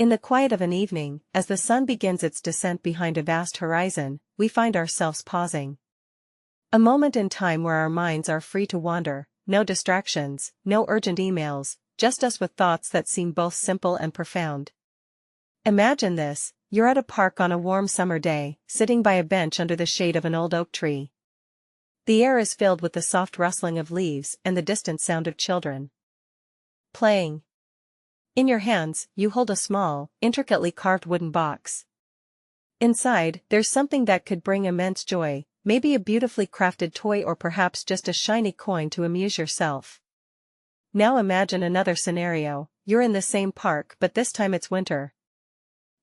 In the quiet of an evening, as the sun begins its descent behind a vast horizon, we find ourselves pausing. A moment in time where our minds are free to wander, no distractions, no urgent emails, just us with thoughts that seem both simple and profound. Imagine this: you're at a park on a warm summer day, sitting by a bench under the shade of an old oak tree. The air is filled with the soft rustling of leaves and the distant sound of children playing. In your hands, you hold a small, intricately carved wooden box. Inside, there's something that could bring immense joy, maybe a beautifully crafted toy or perhaps just a shiny coin to amuse yourself. Now imagine another scenario: you're in the same park but this time it's winter.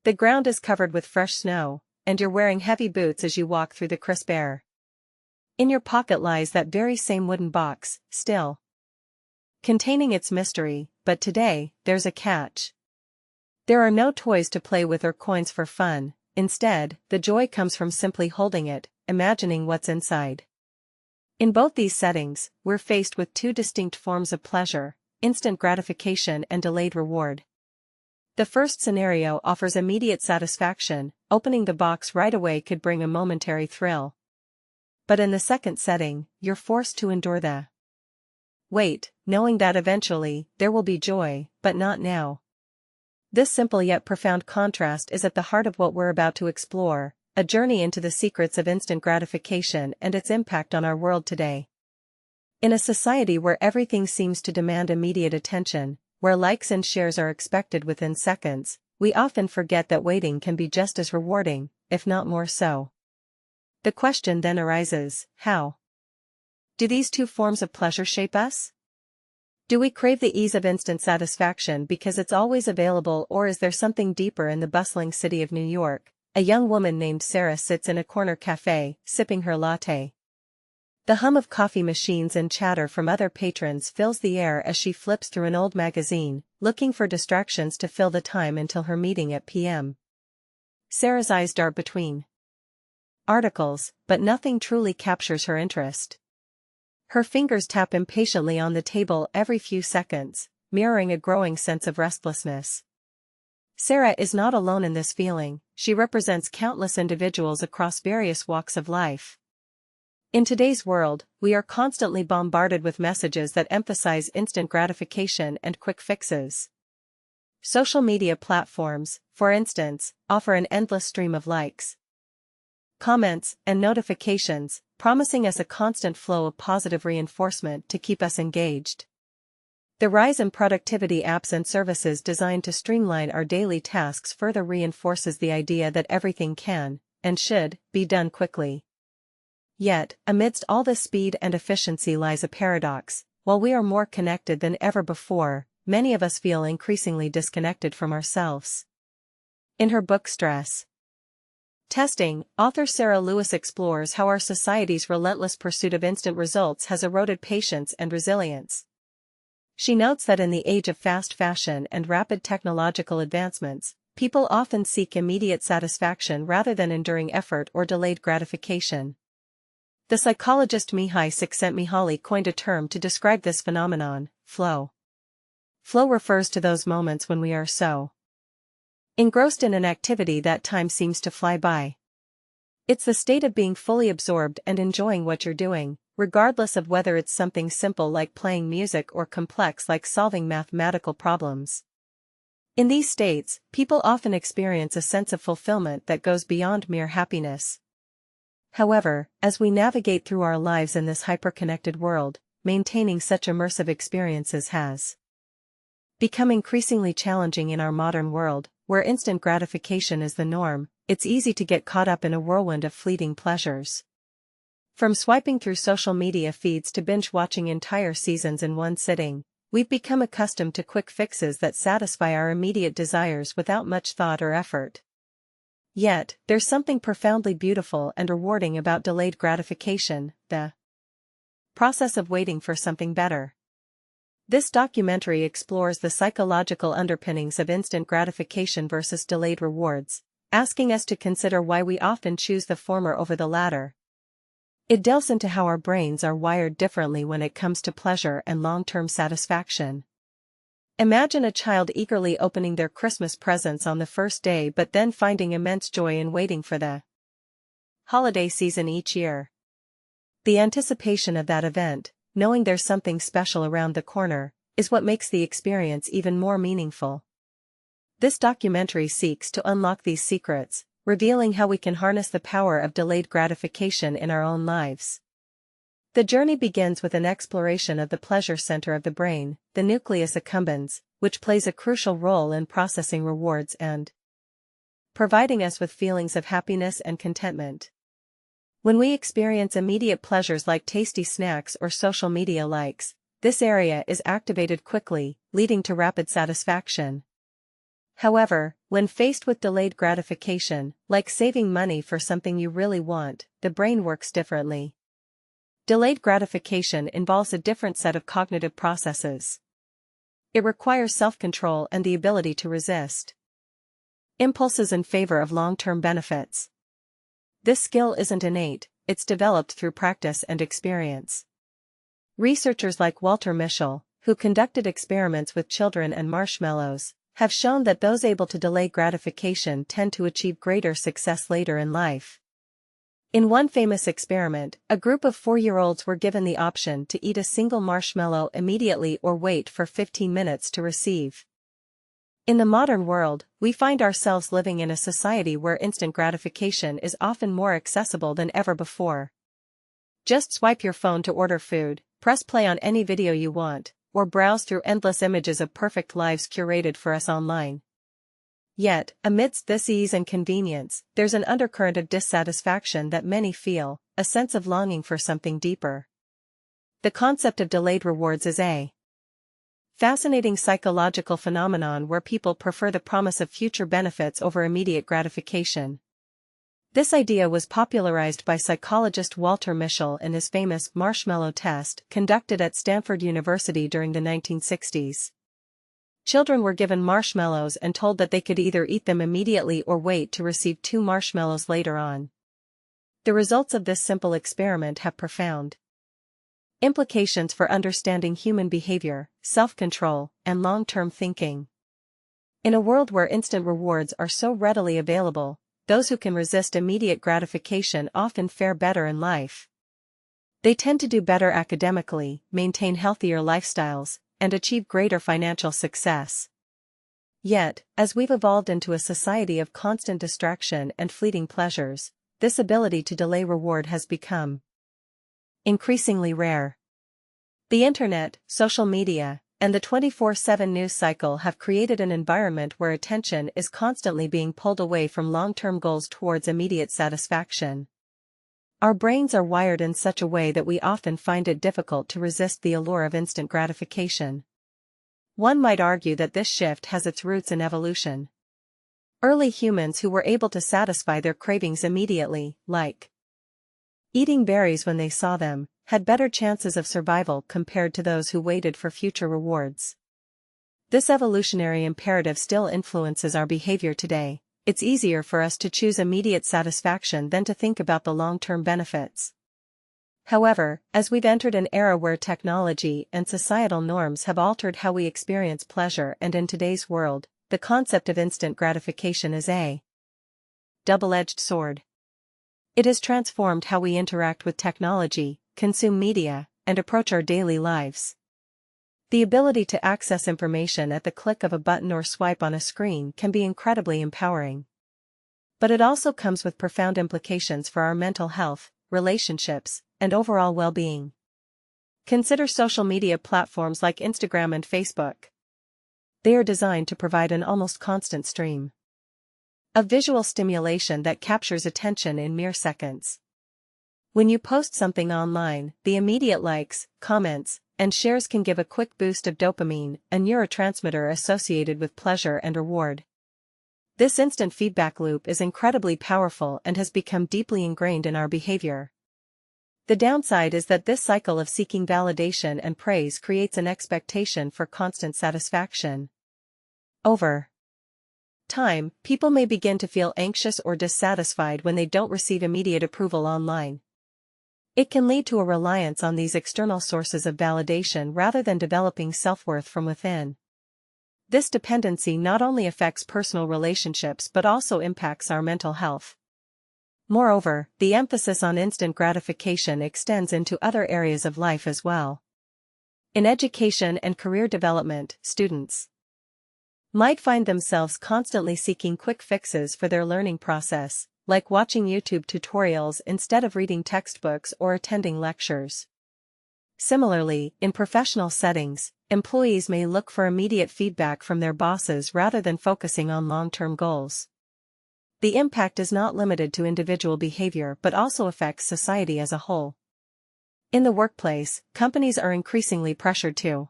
The ground is covered with fresh snow, and you're wearing heavy boots as you walk through the crisp air. In your pocket lies that very same wooden box, still containing its mystery, but today, there's a catch. There are no toys to play with or coins for fun. Instead, the joy comes from simply holding it, imagining what's inside. In both these settings, we're faced with two distinct forms of pleasure: instant gratification and delayed reward. The first scenario offers immediate satisfaction; opening the box right away could bring a momentary thrill. But in the second setting, you're forced to endure the wait, knowing that eventually, there will be joy, but not now. This simple yet profound contrast is at the heart of what we're about to explore, a journey into the secrets of instant gratification and its impact on our world today. In a society where everything seems to demand immediate attention, where likes and shares are expected within seconds, we often forget that waiting can be just as rewarding, if not more so. The question then arises: how do these two forms of pleasure shape us? Do we crave the ease of instant satisfaction because it's always available, or is there something deeper? In the bustling city of New York, a young woman named Sarah sits in a corner cafe, sipping her latte. The hum of coffee machines and chatter from other patrons fills the air as she flips through an old magazine, looking for distractions to fill the time until her meeting at p.m. Sarah's eyes dart between articles, but nothing truly captures her interest. Her fingers tap impatiently on the table every few seconds, mirroring a growing sense of restlessness. Sarah is not alone in this feeling; she represents countless individuals across various walks of life. In today's world, we are constantly bombarded with messages that emphasize instant gratification and quick fixes. Social media platforms, for instance, offer an endless stream of likes, comments, and notifications, promising us a constant flow of positive reinforcement to keep us engaged. The rise in productivity apps and services designed to streamline our daily tasks further reinforces the idea that everything can, and should, be done quickly. Yet, amidst all this speed and efficiency lies a paradox: while we are more connected than ever before, many of us feel increasingly disconnected from ourselves. In her book Stress Testing, author Sarah Lewis explores how our society's relentless pursuit of instant results has eroded patience and resilience. She notes that in the age of fast fashion and rapid technological advancements, people often seek immediate satisfaction rather than enduring effort or delayed gratification. The psychologist Mihai Csikszentmihalyi coined a term to describe this phenomenon: flow. Flow refers to those moments when we are so engrossed in an activity that time seems to fly by. It's the state of being fully absorbed and enjoying what you're doing, regardless of whether it's something simple like playing music or complex like solving mathematical problems. In these states, people often experience a sense of fulfillment that goes beyond mere happiness. However, as we navigate through our lives in this hyper-connected world, maintaining such immersive experiences has become increasingly challenging. In our modern world, where instant gratification is the norm, it's easy to get caught up in a whirlwind of fleeting pleasures. From swiping through social media feeds to binge-watching entire seasons in one sitting, we've become accustomed to quick fixes that satisfy our immediate desires without much thought or effort. Yet, there's something profoundly beautiful and rewarding about delayed gratification, the process of waiting for something better. This documentary explores the psychological underpinnings of instant gratification versus delayed rewards, asking us to consider why we often choose the former over the latter. It delves into how our brains are wired differently when it comes to pleasure and long-term satisfaction. Imagine a child eagerly opening their Christmas presents on the first day but then finding immense joy in waiting for the holiday season each year. The anticipation of that event, knowing there's something special around the corner, is what makes the experience even more meaningful. This documentary seeks to unlock these secrets, revealing how we can harness the power of delayed gratification in our own lives. The journey begins with an exploration of the pleasure center of the brain, the nucleus accumbens, which plays a crucial role in processing rewards and providing us with feelings of happiness and contentment. When we experience immediate pleasures like tasty snacks or social media likes, this area is activated quickly, leading to rapid satisfaction. However, when faced with delayed gratification, like saving money for something you really want, the brain works differently. Delayed gratification involves a different set of cognitive processes. It requires self-control and the ability to resist impulses in favor of long-term benefits. This skill isn't innate, it's developed through practice and experience. Researchers like Walter Mischel, who conducted experiments with children and marshmallows, have shown that those able to delay gratification tend to achieve greater success later in life. In one famous experiment, a group of 4-year-olds were given the option to eat a single marshmallow immediately or wait for 15 minutes to receive. In the modern world, we find ourselves living in a society where instant gratification is often more accessible than ever before. Just swipe your phone to order food, press play on any video you want, or browse through endless images of perfect lives curated for us online. Yet, amidst this ease and convenience, there's an undercurrent of dissatisfaction that many feel, a sense of longing for something deeper. The concept of delayed rewards is a fascinating psychological phenomenon where people prefer the promise of future benefits over immediate gratification. This idea was popularized by psychologist Walter Mischel in his famous marshmallow test conducted at Stanford University during the 1960s. Children were given marshmallows and told that they could either eat them immediately or wait to receive 2 marshmallows later on. The results of this simple experiment have profound implications for understanding human behavior, self-control, and long-term thinking. In a world where instant rewards are so readily available, those who can resist immediate gratification often fare better in life. They tend to do better academically, maintain healthier lifestyles, and achieve greater financial success. Yet, as we've evolved into a society of constant distraction and fleeting pleasures, this ability to delay reward has become increasingly rare. The internet, social media, and the 24/7 news cycle have created an environment where attention is constantly being pulled away from long-term goals towards immediate satisfaction. Our brains are wired in such a way that we often find it difficult to resist the allure of instant gratification. One might argue that this shift has its roots in evolution. Early humans who were able to satisfy their cravings immediately, like eating berries when they saw them, had better chances of survival compared to those who waited for future rewards. This evolutionary imperative still influences our behavior today. It's easier for us to choose immediate satisfaction than to think about the long-term benefits. However, as we've entered an era where technology and societal norms have altered how we experience pleasure, and in today's world, the concept of instant gratification is a double-edged sword. It has transformed how we interact with technology, consume media, and approach our daily lives. The ability to access information at the click of a button or swipe on a screen can be incredibly empowering. But it also comes with profound implications for our mental health, relationships, and overall well-being. Consider social media platforms like Instagram and Facebook. They are designed to provide an almost constant stream of visual stimulation that captures attention in mere seconds. When you post something online, the immediate likes, comments, and shares can give a quick boost of dopamine, a neurotransmitter associated with pleasure and reward. This instant feedback loop is incredibly powerful and has become deeply ingrained in our behavior. The downside is that this cycle of seeking validation and praise creates an expectation for constant satisfaction. Over time, people may begin to feel anxious or dissatisfied when they don't receive immediate approval online. It can lead to a reliance on these external sources of validation rather than developing self-worth from within. This dependency not only affects personal relationships but also impacts our mental health. Moreover, the emphasis on instant gratification extends into other areas of life as well. In education and career development, students might find themselves constantly seeking quick fixes for their learning process, like watching YouTube tutorials instead of reading textbooks or attending lectures. Similarly, in professional settings, employees may look for immediate feedback from their bosses rather than focusing on long-term goals. The impact is not limited to individual behavior but also affects society as a whole. In the workplace, companies are increasingly pressured to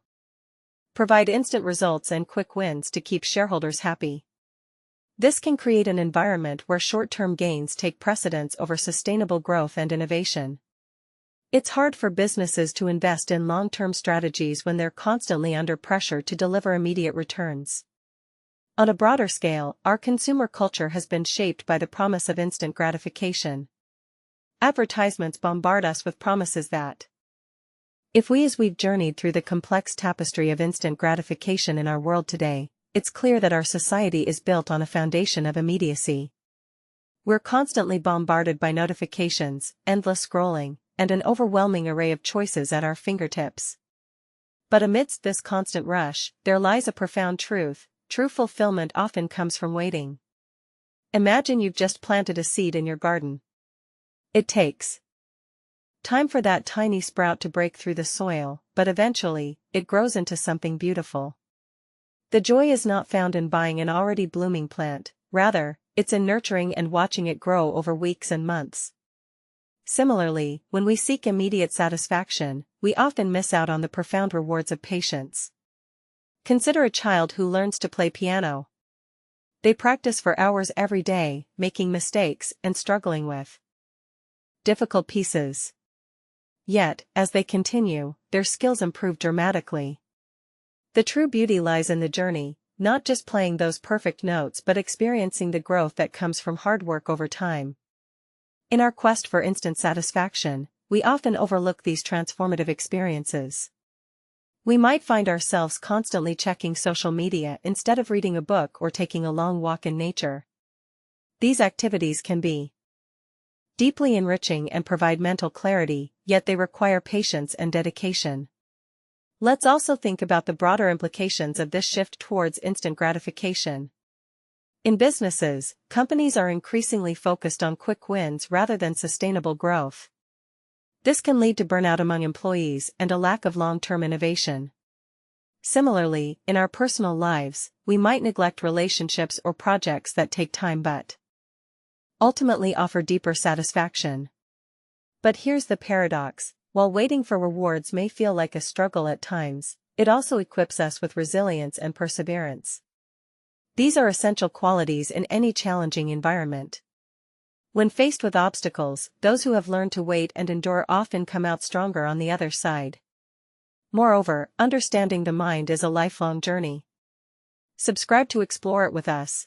provide instant results and quick wins to keep shareholders happy. This can create an environment where short-term gains take precedence over sustainable growth and innovation. It's hard for businesses to invest in long-term strategies when they're constantly under pressure to deliver immediate returns. On a broader scale, our consumer culture has been shaped by the promise of instant gratification. Advertisements bombard us with promises that, as we've journeyed through the complex tapestry of instant gratification in our world today, it's clear that our society is built on a foundation of immediacy. We're constantly bombarded by notifications, endless scrolling, and an overwhelming array of choices at our fingertips. But amidst this constant rush, there lies a profound truth: true fulfillment often comes from waiting. Imagine you've just planted a seed in your garden. It takes time for that tiny sprout to break through the soil, but eventually, it grows into something beautiful. The joy is not found in buying an already blooming plant, rather, it's in nurturing and watching it grow over weeks and months. Similarly, when we seek immediate satisfaction, we often miss out on the profound rewards of patience. Consider a child who learns to play piano. They practice for hours every day, making mistakes and struggling with difficult pieces. Yet, as they continue, their skills improve dramatically. The true beauty lies in the journey, not just playing those perfect notes but experiencing the growth that comes from hard work over time. In our quest for instant satisfaction, we often overlook these transformative experiences. We might find ourselves constantly checking social media instead of reading a book or taking a long walk in nature. These activities can be deeply enriching and provide mental clarity, yet they require patience and dedication. Let's also think about the broader implications of this shift towards instant gratification. In businesses, companies are increasingly focused on quick wins rather than sustainable growth. This can lead to burnout among employees and a lack of long-term innovation. Similarly, in our personal lives, we might neglect relationships or projects that take time but ultimately offer deeper satisfaction. But here's the paradox: while waiting for rewards may feel like a struggle at times, it also equips us with resilience and perseverance. These are essential qualities in any challenging environment. When faced with obstacles, those who have learned to wait and endure often come out stronger on the other side. Moreover, understanding the mind is a lifelong journey. Subscribe to explore it with us.